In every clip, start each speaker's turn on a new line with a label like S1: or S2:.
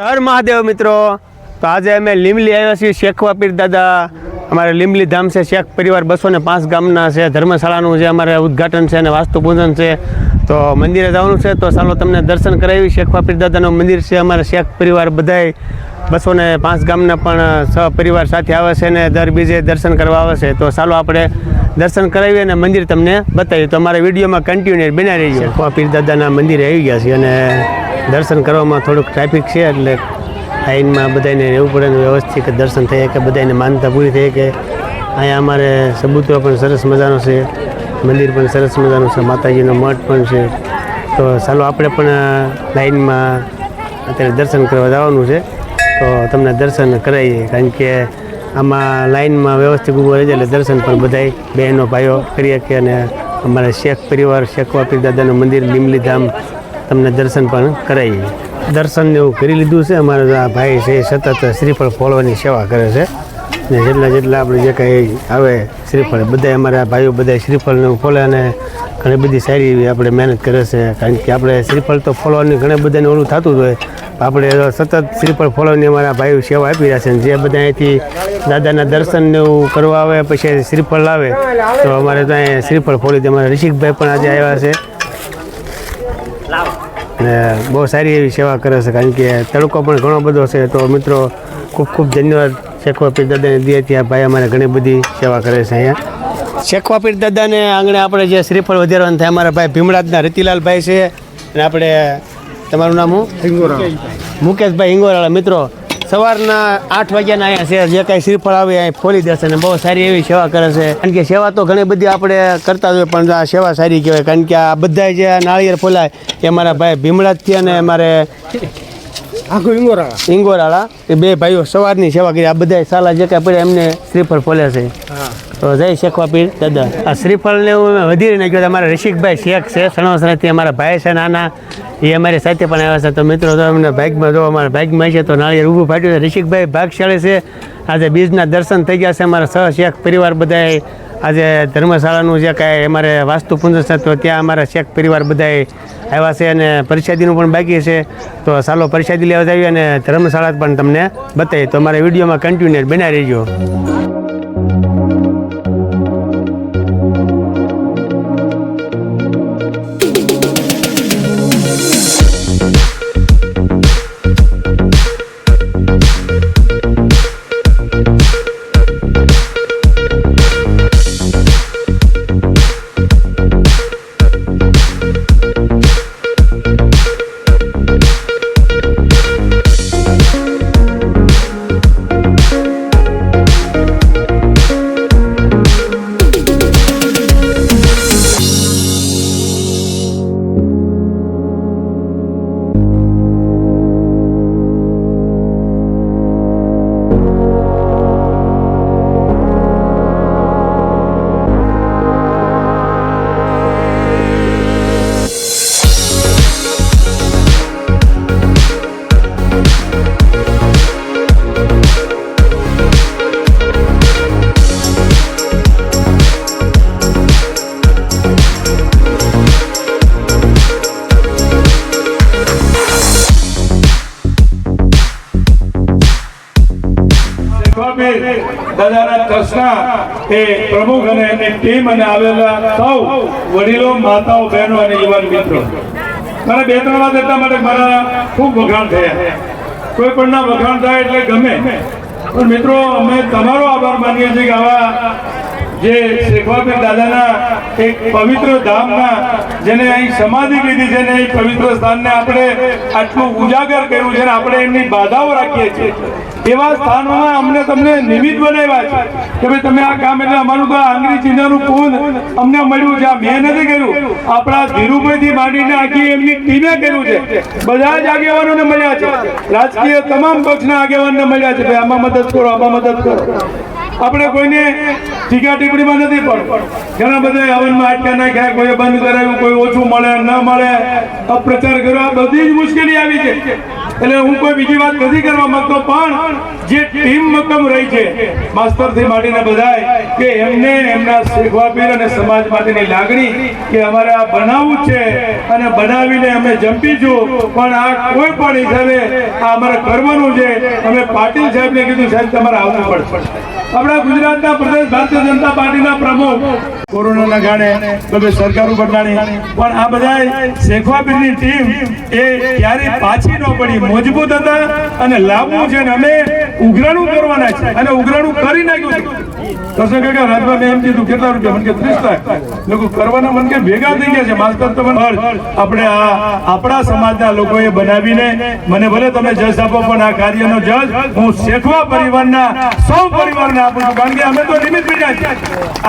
S1: હર મહાદેવ મિત્રો, તો આજે અમે લીમલી આવ્યા છીએ શેખવા પીર દાદા. અમારે લીમલી ધામ છે, શેખ પરિવાર 205 ગામના છે. ધર્મશાળાનું જે અમારે ઉદ્ઘાટન છે અને વાસ્તુ પૂજન છે, તો મંદિરે જવાનું છે. તો ચાલો તમને દર્શન કરાવી. શેખવા પીર દાદાનું મંદિર છે. અમારે શેખ પરિવાર બધાય 205 ગામના પણ સહપરિવાર સાથે આવે છે અને દર બીજે દર્શન કરવા આવે છે. તો ચાલો આપણે દર્શન કરાવીએ અને મંદિર તમને બતાવીએ. તો અમારા વિડીયોમાં કન્ટિન્યુ બનાવી રહીજો. શેખવા પીર દાદાના મંદિરે આવી ગયા છે અને દર્શન કરવામાં થોડુંક ટ્રાફિક છે, એટલે લાઈનમાં બધાને રહેવું પડે ને વ્યવસ્થિત દર્શન થાય કે બધાને માનતા પૂરી થઈ કે અહીંયા અમારે સબૂતો પણ સરસ મજાનો છે, મંદિર પણ સરસ મજાનું છે, માતાજીનો મઠ પણ છે. તો ચાલો આપણે પણ લાઈનમાં અત્યારે દર્શન કરવા જવાનું છે. તો તમને દર્શન કરાવીએ, કારણ કે આમાં લાઈનમાં વ્યવસ્થિત ઊભો રહી જાય એટલે દર્શન પણ બધાય બહેનો ભાઈઓ કરી શકે. અને અમારા શેખ પરિવાર શેખવા પીર દાદાનું મંદિર લીમલી ધામ તમને દર્શન પણ કરાવીએ. દર્શન એવું કરી લીધું છે. અમારા આ ભાઈ છે સતત શ્રીફળ ફોડવાની સેવા કરે છે ને જેટલા આપણે જે કંઈ આવે શ્રીફળ બધા અમારા ભાઈઓ બધા શ્રીફળને ફોલે અને ઘણી બધી સારી એવી આપણે મહેનત કરે છે. કારણ કે આપણે શ્રીફળ તો ફોલવાની ઘણા બધાને ઓલું થતું જ હોય, આપણે સતત શ્રીફળ ફોલવાની અમારા ભાઈઓ સેવા આપી રહ્યા છે. જે બધા અહીંથી દાદાના દર્શન એવું કરવા આવે પછી શ્રીફળ લાવે તો અમારે તો અહીંયા શ્રીફળ ફોલી દે. અમારા ઋષિકભાઈ પણ આજે આવ્યા છે ને બહુ સારી એવી સેવા કરે છે, કારણ કે તડકો પણ ઘણો બધો છે. તો મિત્રો ખૂબ ખૂબ ધન્યવાદ શેખવા પીર દાદાને દીએ. ત્યાં ભાઈ અમારે ઘણી બધી સેવા કરે છે. અહીંયા શેખવા પીર દાદાને આંગણે આપણે જે શ્રીફળ વધારવાનું થાય અમારા ભાઈ ભીમરાજના રતિલાલભાઈ છે. અને આપણે તમારું નામ હું મુકેશભાઈ હિંગોરાળા. મિત્રો સવારના 8 વાગ્યાના અહીંયા છે, જે કાંઈ શ્રીફળ આવે અહીં ફોલી દેશે અને બહુ સારી એવી સેવા કરે છે. કારણ કે સેવા તો ઘણી બધી આપણે કરતા હોય, પણ આ સેવા સારી કહેવાય. કારણ કે આ બધા જે નાળિયેર ફોલાય એ અમારા ભાઈ ભીમરાજથી અને અમારે આખું હિંગોરાળા એ બે ભાઈઓ સવારની સેવા કરી. આ બધા સાલા જે કાંઈ પડે એમને શ્રીફળ ફોલે છે. તો જય શેખવા પીર દાદા. આ શ્રીફળને હું વધારી નાખ્યો. અમારા ઋષિકભાઈ શેખ છે સણોસરાથી, અમારા ભાઈ છે નાના, એ અમારી સાથે પણ આવ્યા છે. તો મિત્રો તો અમને ભાગમાં જો અમારા ભાગમાં છે તો નાળિયેર ઊભું ફાટ્યું છે. ઋષિકભાઈ ભાગશાળી છે. આજે બીજના દર્શન થઈ ગયા છે. અમારા શેખ પરિવાર બધાએ આજે ધર્મશાળાનું જે કાંઈ અમારે વાસ્તુ પૂજન છે તો ત્યાં અમારા શેખ પરિવાર બધાએ આવ્યા છે અને પ્રસાદીનું પણ બાકી છે. તો ચાલો પ્રસાદી લેવા જઈએ અને ધર્મશાળા પણ તમને બતાવીએ. તો અમારા વિડીયોમાં કન્ટિન્યુ બનાવી રહીજો.
S2: દાદાના ટ્રસ્ટના એ પ્રમુખ અને એમની ટીમ અને આવેલા સૌ વડીલો, માતાઓ, બહેનો અને યુવાન મિત્રો, મારા 2-3 વાત એટલા માટે મારા ખૂબ વખાણ થયા. કોઈ પણ ના વખાણ થાય એટલે ગમે, પણ મિત્રો અમે તમારો આભાર માનીએ છીએ કે આવા જે શેખવા પીર દાદાના એક પવિત્ર ધામના જેને અહીં સમાધિ લીધી છે ને અહીં પવિત્ર સ્થાનને આપણે આટલું ઉજાગર કર્યું છે ને આપણે એમની બાધાઓ રાખીએ છીએ, એવા સ્થાનોમાં અમને તમને નિમિત્ત બનાવ્યા છે કે ભાઈ તમે આ કામ, એટલે અમારું તો આંગળી ચિહ્નનું પૂન અમને મળ્યું છે. આ મેં નથી કર્યું, આપણા ધીરુભાઈથી માંડીને આખી એમની ટીમે કર્યું છે. બધા જ આગેવાનોને મળ્યા છે, રાજકીય તમામ પક્ષના આગેવાનને મળ્યા છે. ભાઈ આમાં મદદ કરો, આમાં મદદ કરો. આપણે કોઈને ટીકા ટિપ્પણીમાં નથી, પણ ઘણા બધા હવનમાં અટકા નાખ્યા, કોઈ બંધ કરાવ્યું, કોઈ ઓછું મળે ન મળે, અપપ્રચાર કર્યો, આ બધી જ મુશ્કેલી આવી છે. એટલે હું કોઈ બીજી વાત નથી કરવા માંગતો, પણ જે ટીમ મક્કમ રહી છે માસ્તરથી માંડીને બધાય કે એમને એમના શેખવા પીર અને સમાજ માટેની લાગણી કે અમારે આ બનાવવું છે અને બનાવીને અમે જંપીશું, પણ આ કોઈ પણ હિસાબે આ અમારે કરવાનું છે. અમે પાટીલ સાહેબને કીધું સાહેબ તમારે આવવું પડશે. આપણા ગુજરાતના પ્રદેશ ભારતીય જનતા પાર્ટીના પ્રમુખ કોરોનાના કારણે બધી સરકારો બદલાણી, પણ આ બધા શેખવા પીરની ટીમ એ ક્યારેય પાછી ન પડી, મજબૂત હતા અને લાવવું છે ને અમે ઉઘરાણું કરવાના છે અને ઉઘરાણું કરી નાખ્યું છે. કૃષ્ણ કાકા રાજમાં મેં એમ કીધું કેટલા રૂપિયા, મને કે 30 લાખ લોકો કરવાના, મને કે ભેગા થઈ ગયા છે માસ્તર. તો આપણે આપણા સમાજના લોકોએ બનાવીને મને ભલે તમે જજ આપો, પણ આ કાર્યનો જજ હું શેખવા પરિવારના સૌ પરિવારને આપું છું, કારણ કે અમે તો નિમિત્ત બન્યા છે.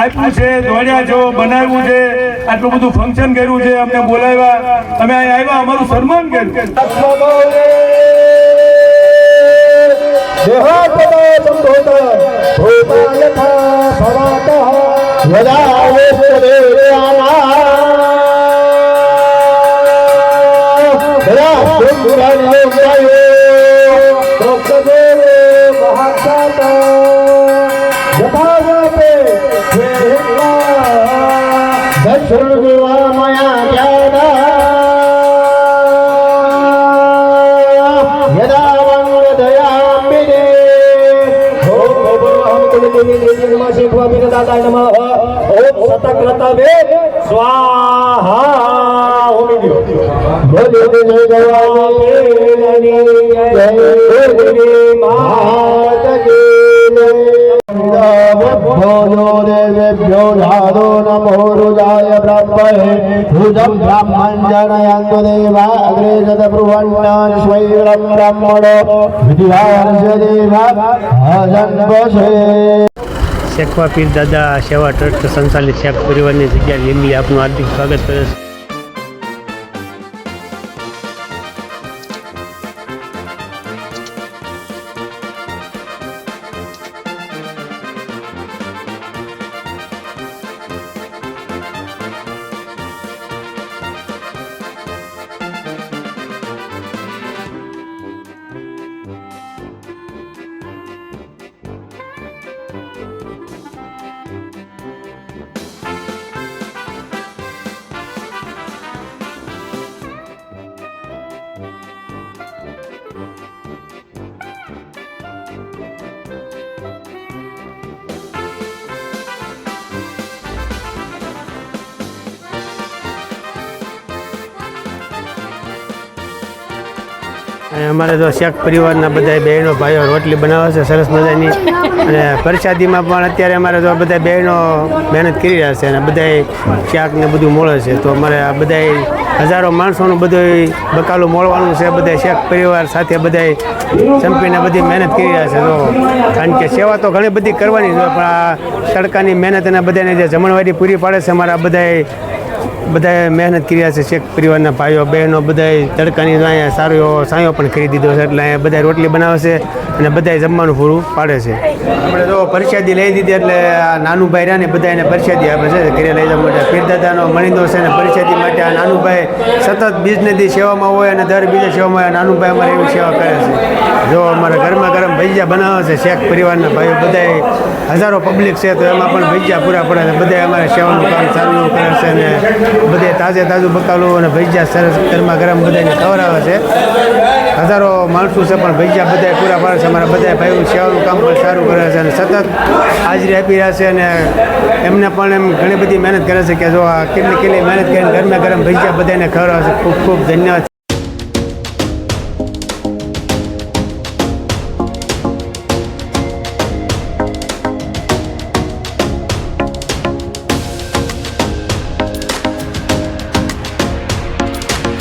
S2: આપ્યું છે, દોડ્યા છો, બનાવ્યું છે, આટલું બધું ફંક્શન કર્યું છે, અમને બોલાવ્યા, અમે અહીં આવ્યા, અમારું સન્માન કર્યું.
S1: શેખવા પીર દાદા સેવા ટ્રસ્ટ સંચાલિત શેખ પરિવારની જગ્યા લીંબલી આપનું હાર્દિક સ્વાગત કરે છે. અને અમારે તો શેખ પરિવારના બધા બહેનો ભાઈઓ રોટલી બનાવે છે સરસ મજાની, અને પ્રસાદીમાં પણ અત્યારે અમારે તો બધા બહેનો મહેનત કરી રહ્યા છે અને બધા શાક ને બધું મળે છે. તો અમારે આ બધા હજારો માણસોનું બધું બકાલું મળવાનું છે. બધા શેખ પરિવાર સાથે બધા સંપીને બધી મહેનત કરી રહ્યા છે. તો કારણ કે સેવા તો ઘણી બધી કરવાની છે, પણ આ તડકાની મહેનત અને બધાને જે જમણવારી પૂરી પાડે છે અમારા બધા મહેનત કરી રહ્યા છે. શેખ પરિવારના ભાઈઓ બહેનો બધા તડકાની અહીંયા સારો એવો સાયો પણ કરી દીધો છે, એટલે અહીંયા બધા રોટલી બનાવે છે અને બધા જમવાનું પૂરું પાડે છે. આપણે તો પ્રસાદી લઈ દીધી, એટલે આ નાનું ભાઈ રહ્યા ને બધા એને પ્રસાદી આપે છે ઘરે લઈ જવા માટે. પીરદાદાનો મણીદો છે ને પ્રસાદી માટે આ નાનું ભાઈ સતત બિઝનેસની સેવામાં હોય અને દર બીજા સેવામાં હોય. નાનું ભાઈ અમારે એવી સેવા કરે છે. જો અમારા ગરમા ગરમ ભજીયા બનાવે છે શેખ પરિવારના ભાઈઓ બધા હજારો પબ્લિક છે, તો એમાં પણ ભજીયા પૂરા પડે છે. બધા અમારે સેવાનું કામ સારું કરે છે અને બધે તાજું બકાલું અને ભજીયા સરસ ગરમા ગરમ બધાને ખવડાવે છે. હજારો માણસો છે પણ ભજીયા બધા પૂરા પાડે છે. અમારા બધા ભાઈઓ સેવાનું કામ પણ સારું કરે છે અને સતત હાજરી આપી રહ્યા છે, અને એમને પણ એમ ઘણી બધી મહેનત કરે છે કે જો આ કેટલી મહેનત કરીને ગરમા ગરમ ભજીયા બધાને ખવડાવે છે. ખૂબ ખૂબ ધન્યવાદ